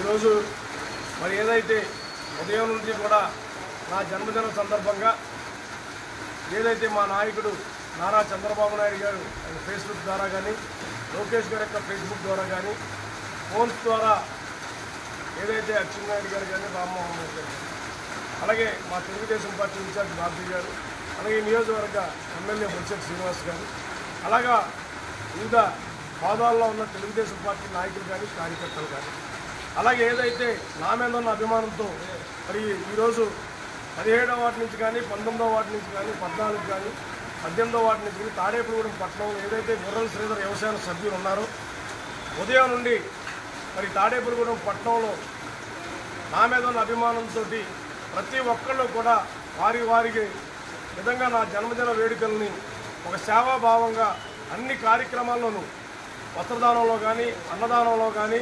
ఈరోజు మరి ఏదైతే ఉదయం నుంచి కూడా నా జన్మదిన సందర్భంగా ఏదైతే మా నాయకుడు నారా చంద్రబాబు నాయుడు గారు ఫేస్బుక్ ద్వారా కానీ లోకేష్ గారి యొక్క ఫేస్బుక్ ద్వారా కానీ ఫోన్స్ ద్వారా ఏదైతే అచ్చెన్నాయుడు గారు కానీ రామ్మోహన్ రెడ్డి గారు అలాగే మా తెలుగుదేశం పార్టీ ఇన్ఛార్జ్ బాబీ గారు అలాగే నియోజకవర్గ ఎమ్మెల్యే బొత్స శ్రీనివాస్ గారు అలాగా వివిధ హోదాల్లో ఉన్న తెలుగుదేశం పార్టీ నాయకులు కానీ కార్యకర్తలు కానీ అలాగే ఏదైతే నా మీద ఉన్న అభిమానంతో మరి ఈరోజు 17వ వార్డు నుంచి కానీ 19వ వార్డు నుంచి కానీ 14 కానీ 18వ వార్డు నుంచి కానీ తాడేపల్లిగూడెం పట్టణంలో ఏదైతే గుర్రల శ్రీధర్ వ్యవసాయ సభ్యులు ఉన్నారో ఉదయం నుండి మరి తాడేపల్లిగూడెం పట్టణంలో నా మీద ఉన్న అభిమానంతో ప్రతి ఒక్కళ్ళు కూడా వారికి విధంగా నా జన్మదిన వేడుకల్ని ఒక సేవాభావంగా అన్ని కార్యక్రమాల్లోనూ వస్త్రదానంలో కానీ అన్నదానంలో కానీ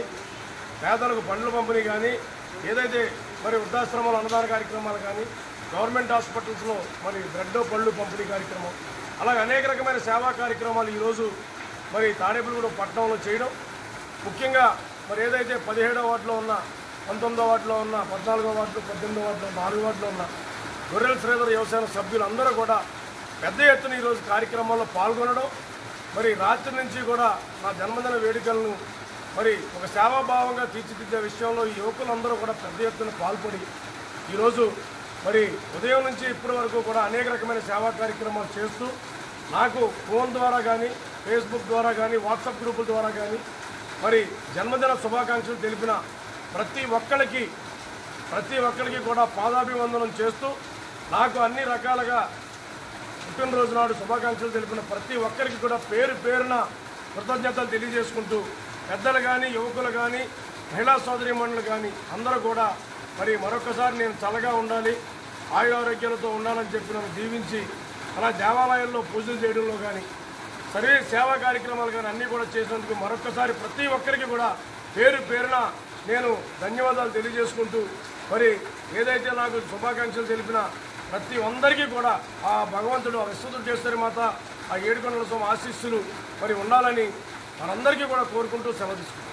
పేదలకు పండ్లు పంపిణీ కానీ ఏదైతే మరి వృద్ధాశ్రమాల అన్నదాన కార్యక్రమాలు కానీ గవర్నమెంట్ హాస్పిటల్స్లో మరి బ్రెడ్ పళ్ళు పంపిణీ కార్యక్రమం అలాగే అనేక రకమైన సేవా కార్యక్రమాలు ఈరోజు మరి తాడేపల్లిగూడెం పట్టణంలో చేయడం ముఖ్యంగా మరి ఏదైతే 17వ వార్డులో ఉన్న 19వ వార్డులో ఉన్న 14వ వార్డులో 18వ వార్డులో 4 వార్డులో ఉన్న గొర్రెల శ్రీధర్ వ్యవసాయ సభ్యులందరూ కూడా పెద్ద ఎత్తున ఈరోజు కార్యక్రమాల్లో పాల్గొనడం మరి రాత్రి నుంచి కూడా నా జన్మదిన వేడుకలను మరి ఒక సేవాభావంగా తీర్చిదిద్దే విషయంలో ఈ యువకులందరూ కూడా పెద్ద ఎత్తున పాల్పడి ఈరోజు మరి ఉదయం నుంచి ఇప్పటి వరకు కూడా అనేక రకమైన సేవా కార్యక్రమాలు చేస్తూ నాకు ఫోన్ ద్వారా కానీ ఫేస్బుక్ ద్వారా కానీ వాట్సాప్ గ్రూపుల ద్వారా కానీ మరి జన్మదిన శుభాకాంక్షలు తెలిపిన ప్రతి ఒక్కరికి కూడా పాదాభివందనం చేస్తూ నాకు అన్ని రకాలుగా పుట్టినరోజు నాడు శుభాకాంక్షలు తెలిపిన ప్రతి ఒక్కరికి కూడా పేరు పేరున కృతజ్ఞతలు తెలియజేసుకుంటూ పెద్దలు కానీ యువకులు కానీ మహిళా సోదరీమణులు కానీ అందరూ కూడా మరి మరొకసారి నేను చల్లగా ఉండాలి ఆయురారోగ్యాలతో ఉండాలని చెప్పి నన్ను దీవించి అలా దేవాలయాల్లో పూజలు చేయడంలో కానీ సర్వే సేవా కార్యక్రమాలు కానీ అన్నీ కూడా చేసినందుకు మరొకసారి ప్రతి ఒక్కరికి కూడా పేరు పేరున నేను ధన్యవాదాలు తెలియజేసుకుంటూ మరి ఏదైతే నాకు శుభాకాంక్షలు తెలిపిన ప్రతి అందరికీ కూడా ఆ భగవంతుడు ఆ విశ్వదుర్గేశ్వరి మాత ఆ ఏడుకొండల స్వామి ఆశీస్సులు మరి ఉండాలని మనందరికీ కూడా కోరుకుంటూ సెలవు తీసుకుంటాం.